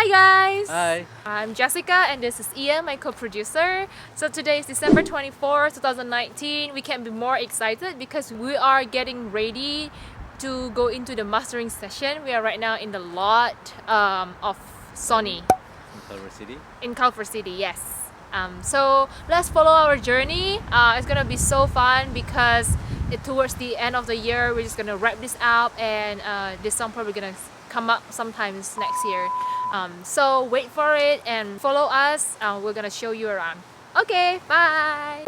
Hi guys! Hi. I'm Jessica and this is Ian, my co-producer. So today is December 24th, 2019. We can't be more excited because we are getting ready to go into the mastering session. We are right now in the lot of Sony. In Culver City. In Culver City, yes. So let's follow our journey. It's gonna be so fun because towards the end of the year, we're just gonna wrap this up, and this song probably gonna come up sometimes next year. So wait for it and follow us. We're gonna show you around. Okay, bye.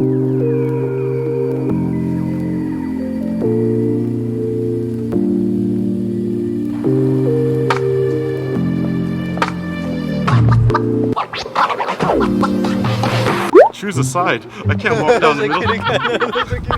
Choose a side. I can't walk down the middle.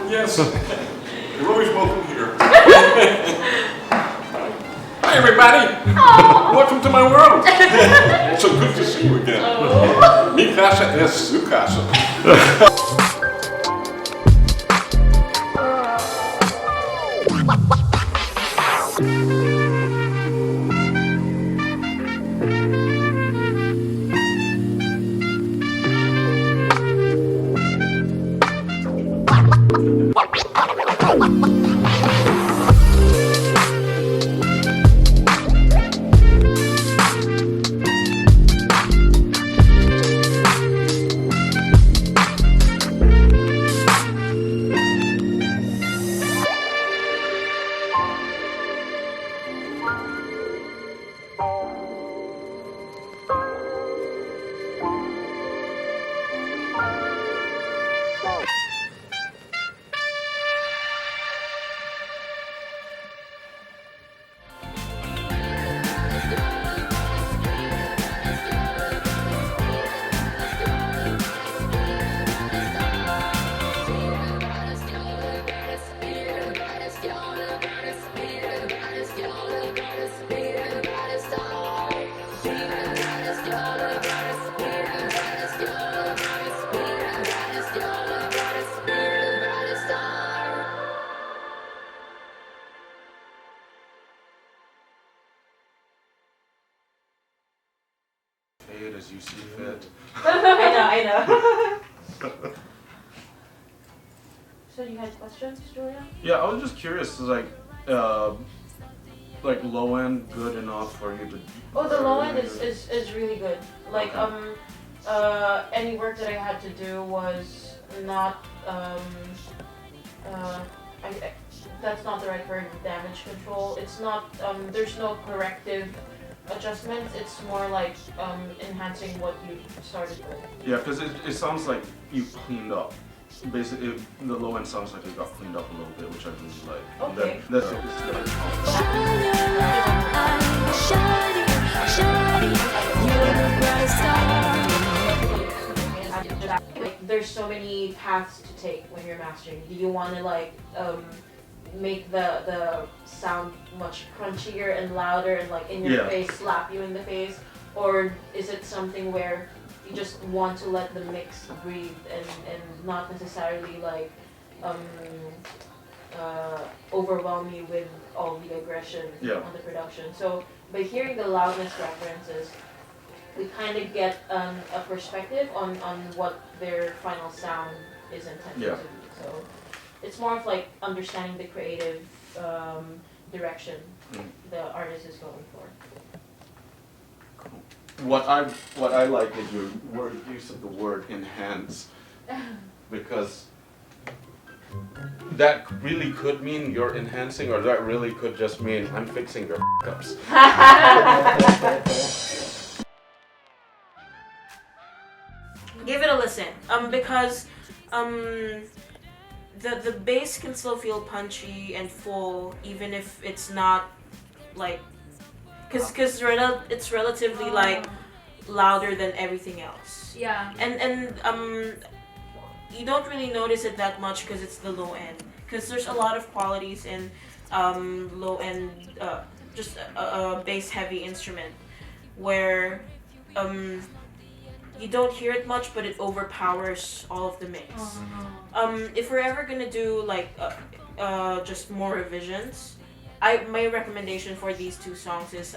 Yes, you're always welcome here. Hi everybody! Welcome to my world! So good to see you again. Mi casa es su casa. Pay it as you see fit. I know. So you had questions, Julia? Yeah, I was just curious. Like low end, good enough for you to. Oh, the low end is really good. Like any work that I had to do was not that's not the right word. Damage control. It's not. There's no corrective adjustments. It's more like enhancing what you started with. Yeah, because it sounds like you cleaned up. Basically, the low end sounds like it got cleaned up a little bit, which I really like. And Okay. That's Like, there's so many paths to take when you're mastering. Do you want to like make the sound much crunchier and louder and like in your face, slap you in the face, or is it something where you just want to let the mix breathe and not necessarily like overwhelm you with all the aggression on the production? So by hearing the loudness references, we kind of get a perspective on what their final sound is intended to be. So it's more of like understanding the creative direction the artist is going for. What I like is your use of the word enhance, because that really could mean you're enhancing, or that really could just mean I'm fixing your ups. Give it a listen, because the bass can still feel punchy and full, even if it's not like, because it's relatively like louder than everything else. Yeah. And you don't really notice it that much because it's the low end. Because there's a lot of qualities in low end, just a bass heavy instrument, where you don't hear it much, but it overpowers all of the mix. If we're ever gonna do like just more revisions, my recommendation for these two songs is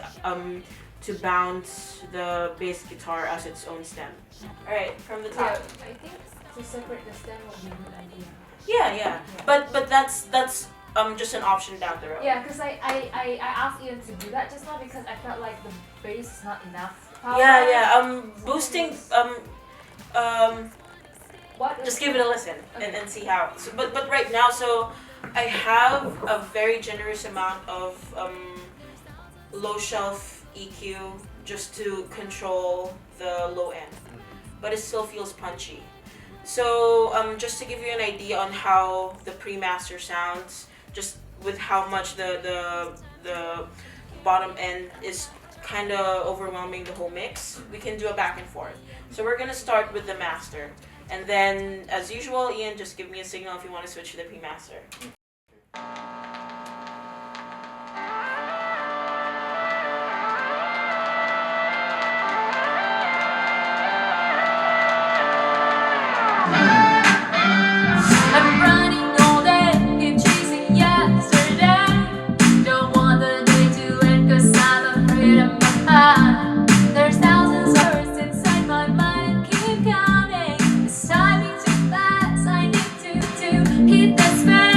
to bounce the bass guitar as its own stem. All right, from the top. I think to separate the stem would be a good idea. Yeah. But that's just an option down the road. Yeah, because I asked Ian to do that just now because I felt like the bass is not enough power. Yeah. Boosting. What? Just give it a listen and see how. So, but right now, so I have a very generous amount of low shelf EQ just to control the low end, but it still feels punchy. So just to give you an idea on how the pre-master sounds, just with how much the bottom end is kind of overwhelming the whole mix, we can do a back and forth. So we're gonna start with the master, and then as usual, Ian, just give me a signal if you want to switch to the pre-master. I'm running all day, keep chasing yesterday. Don't want the day to end 'cause I'm afraid I'm behind. There's thousands of words inside my mind and keep counting. It's timing too fast, I need to hit that space.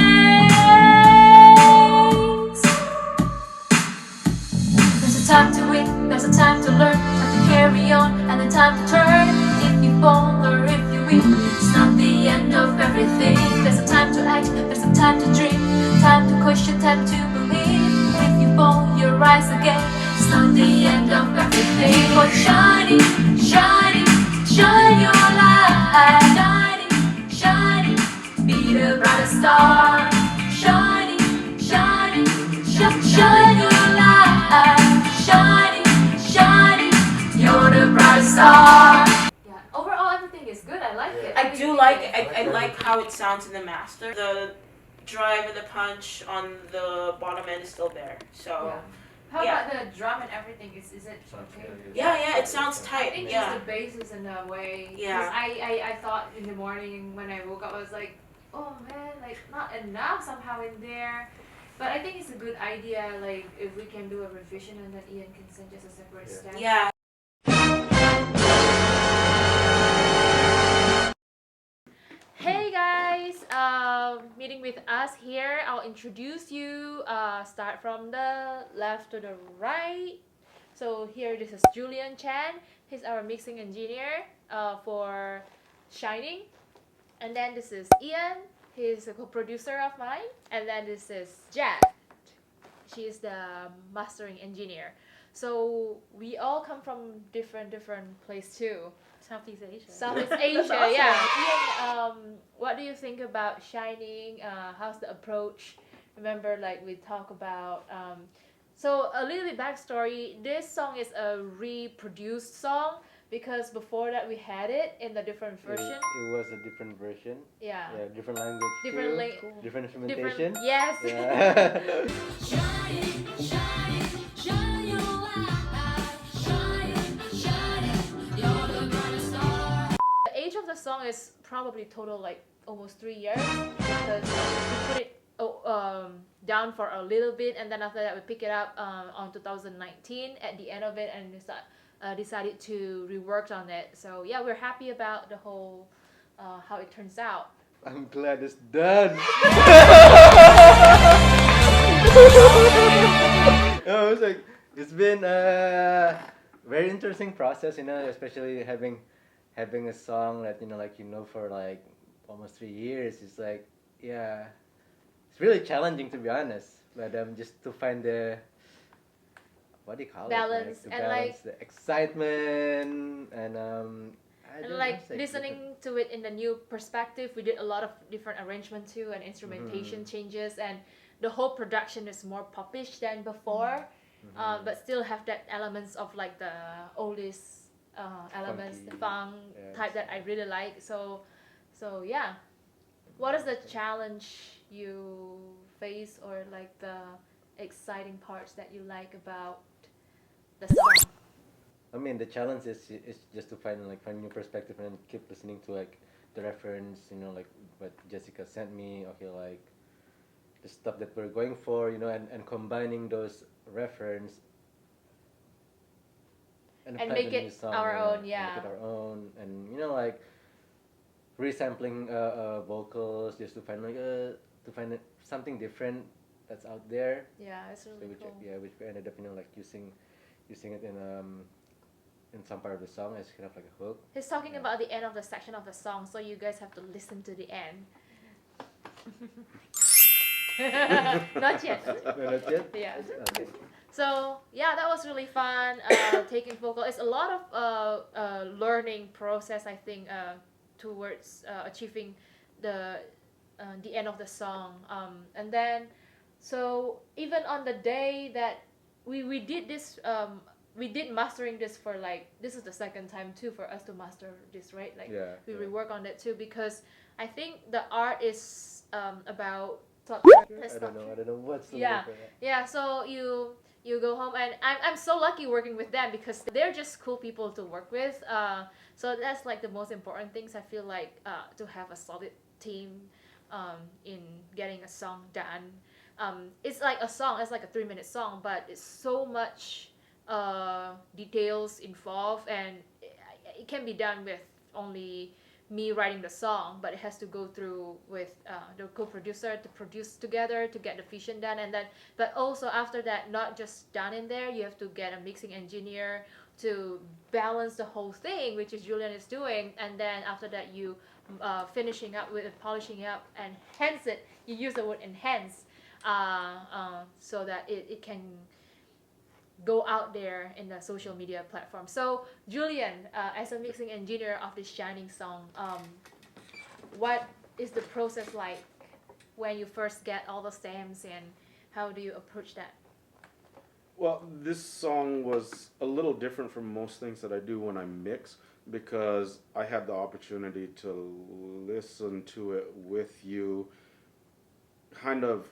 There's a time to win, there's a time to learn, time to carry on, and a time to turn. If you fall or if you win, it's not the end of everything. There's a time to act, there's a time to dream, time to question, time to believe. If you fall, you rise again. It's not the end of everything. Keep on shining, shining, shine your light. Shining, shining, be the brightest star. Shining, shining, shine your light. Shining, shining, you're the brightest star. Yeah, overall everything is good. I like it. I do like I like how it sounds in the master. The drive and the punch on the bottom end is still there. So Yeah. How Yeah. about the drum and everything? Is it okay? yeah, it sounds I tight. think Yeah. just the bass is in a way. Yeah. 'Cause I thought in the morning when I woke up, I was like, oh man, like not enough somehow in there. But I think it's a good idea, like if we can do a revision and then Ian can send just a separate stem. Yeah. Hey guys, meeting with us here. I'll introduce you. Start from the left to the right. So here, this is Julian Chan. He's our mixing engineer for Shining. And then this is Ian. He's a co-producer of mine. And then this is Jan. She is the mastering engineer. So we all come from different place too. Southeast Asia. Southeast Asia, yeah. Ian, what do you think about Shining? How's the approach? Remember, like we talk about. So a little bit backstory. This song is a reproduced song because before that we had it in a different version. It was a different version. Yeah. Yeah, different language. Different too. Different instrumentation. Yes. Yeah. Shining, shining, shine your light. Shining, shining, you're the brightest star. The age of the song is probably total like almost 3 years because we put it down for a little bit and then after that we pick it up on 2019 at the end of it and decided to rework on it. So yeah, we're happy about the whole how it turns out. I'm glad it's done. No, it's been a very interesting process, especially having a song that for like almost 3 years. It's like, yeah, it's really challenging to be honest. But just to find the what do you call Balance it? and balance the excitement and I And don't like know, it's listening to it in the new perspective, we did a lot of different arrangement too and instrumentation changes, and the whole production is more popish than before, but still have that elements of like the oldies elements, the Funky, funk yeah, type that I really like. So yeah. What is the challenge you face, or like the exciting parts that you like about the song? I mean, the challenge is just to find new perspective and keep listening to like the reference, like what Jessica sent me. Okay, like the stuff that we're going for, and combining those reference and And apply make the new it song, our own, and yeah. make it our own, and like resampling vocals just to find something different that's out there. Yeah, it's So really cool. which we ended up like using it in some part of the song as kind of like a hook. He's talking Yeah. about the end of the section of the song, so you guys have to listen to the end. Not yet. No, not yet? Yeah. Okay. So yeah, that was really fun. Taking vocal, it's a lot of learning process, I think, towards achieving the end of the song. And then, so even on the day that we did this, we did mastering this for like, this is the second time too for us to master this, right? Like Yeah, we yeah. rework on that too, because I think the art is about. I don't know what's the Yeah. word for that. Yeah, so you go home, and I'm so lucky working with them because they're just cool people to work with. So that's like the most important things, I feel like, to have a solid team in getting a song done. It's like a song, it's like a 3-minute song, but it's so much details involved, and it can be done with only me writing the song, but it has to go through with the co-producer to produce together to get the vision done. And then, but also after that, not just done in there, you have to get a mixing engineer to balance the whole thing, which is Julian is doing. And then after that, you finishing up with polishing up and enhance it. You use the word enhance, so that it can go out there in the social media platform. So Julian, as a mixing engineer of this Shining song, what is the process like when you first get all the stems, and how do you approach that? Well, this song was a little different from most things that I do when I mix, because I had the opportunity to listen to it with you kind of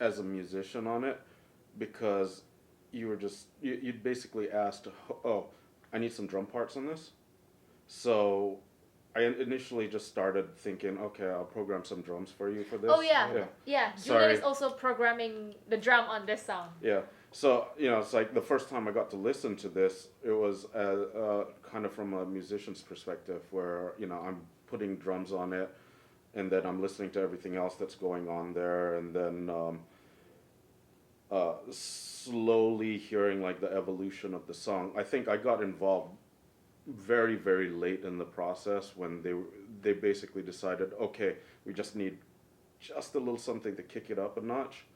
as a musician on it, because you'd basically asked, oh, I need some drum parts on this. So I initially just started thinking, okay, I'll program some drums for you for this. Oh yeah. Julian Sorry. is also programming the drum on this song. Yeah. So, it's like the first time I got to listen to this, it was kind of from a musician's perspective where, I'm putting drums on it, and then I'm listening to everything else that's going on there, and then slowly hearing like the evolution of the song. I think I got involved very, very late in the process when they basically decided, okay, we just need just a little something to kick it up a notch.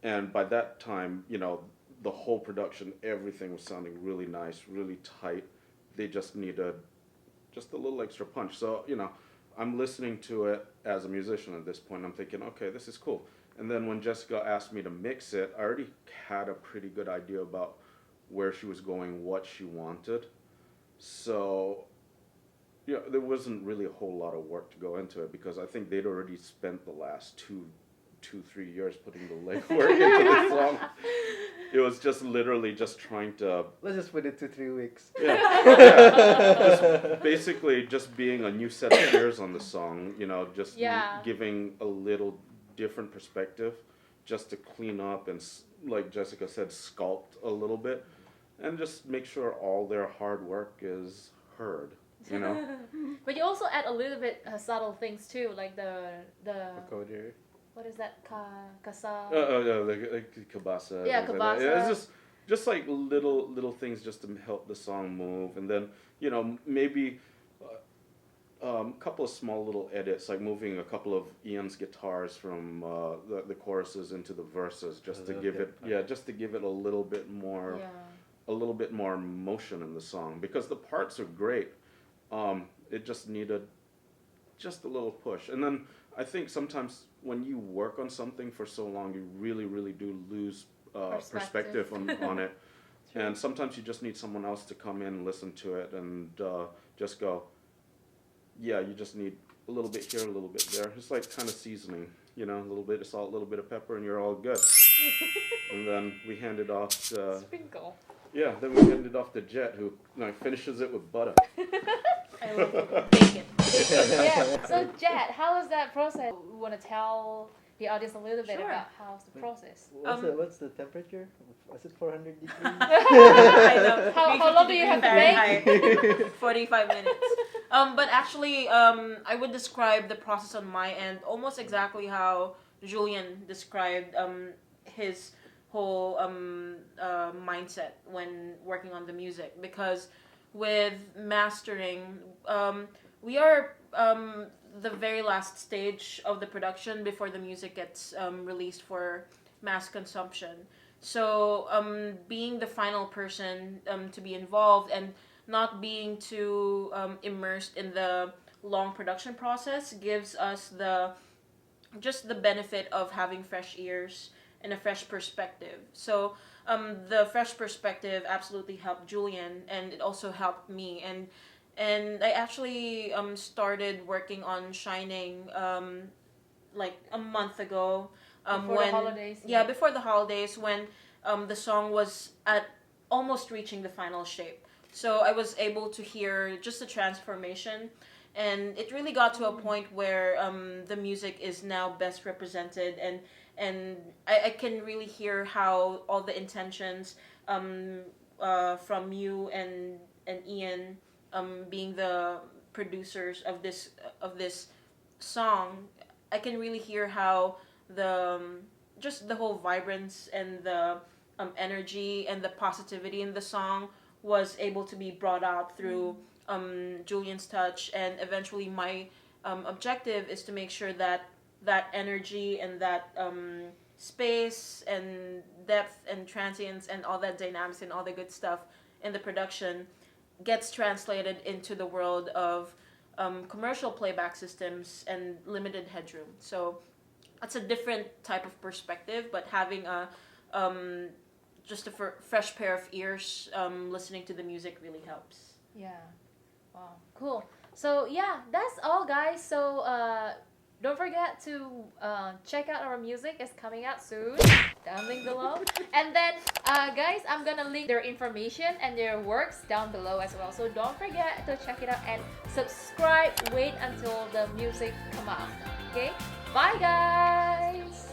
And by that time, the whole production, everything was sounding really nice, really tight. They just needed just a little extra punch. So, I'm listening to it as a musician at this point. I'm thinking, okay, this is cool. And then when Jessica asked me to mix it, I already had a pretty good idea about where she was going, what she wanted. So, there wasn't really a whole lot of work to go into it, because I think they'd already spent the last 2-3 years putting the legwork into the song. It was just literally just trying to... Let's just put it 2-3 weeks. Just basically just being a new set of ears on the song, just giving a little different perspective, just to clean up and, like Jessica said, sculpt a little bit, and just make sure all their hard work is heard, But you also add a little bit subtle things too, like the Vocoder. what is that, kasa? Like kabasa. Yeah, things like that. kabasa. It's just like little things just to help the song move, and then maybe a couple of small little edits, like moving a couple of Ian's guitars from the choruses into the verses, just to give it a little bit more motion in the song, because the parts are great. It just needed just a little push. And then I think sometimes when you work on something for so long, you really, really do lose perspective on it. And sometimes you just need someone else to come in, listen to it, and just go, yeah, you just need a little bit here, a little bit there. It's like kind of seasoning, you know, a little bit of salt, a little bit of pepper, and you're all good. And then we hand it off to... Sprinkle. Yeah, then we hand it off to Jet, who finishes it with butter. I love bacon. Yeah. So Jet, how is that process? We want to tell the audience a little bit Sure. about how's the process. What's the temperature? Was it 400 degrees? I know. How long do you have to bake? 45 minutes. But actually, I would describe the process on my end almost exactly how Julian described his whole mindset when working on the music. Because with mastering, we are the very last stage of the production before the music gets released for mass consumption. So being the final person to be involved and not being too immersed in the long production process gives us the benefit of having fresh ears and a fresh perspective. So the fresh perspective absolutely helped Julian, and it also helped me. And I actually started working on Shining like a month ago. Before the holidays. Yeah, before the holidays, when the song was at almost reaching the final shape. So I was able to hear just the transformation, and it really got to a point where the music is now best represented, and I can really hear how all the intentions from you and Ian being the producers of this song. I can really hear how the just the whole vibrance and the energy and the positivity in the song was able to be brought out through Julian's touch, and eventually my objective is to make sure that that energy and that space and depth and transience and all that dynamics and all the good stuff in the production gets translated into the world of commercial playback systems and limited headroom. So that's a different type of perspective, but having a just a fresh pair of ears listening to the music really helps. Yeah. Wow. Cool. So yeah, that's all, guys. So don't forget to check out our music. It's coming out soon. Down link below. And then guys, I'm gonna link their information and their works down below as well. So don't forget to check it out and subscribe. Wait until the music come out. Okay. Bye, guys.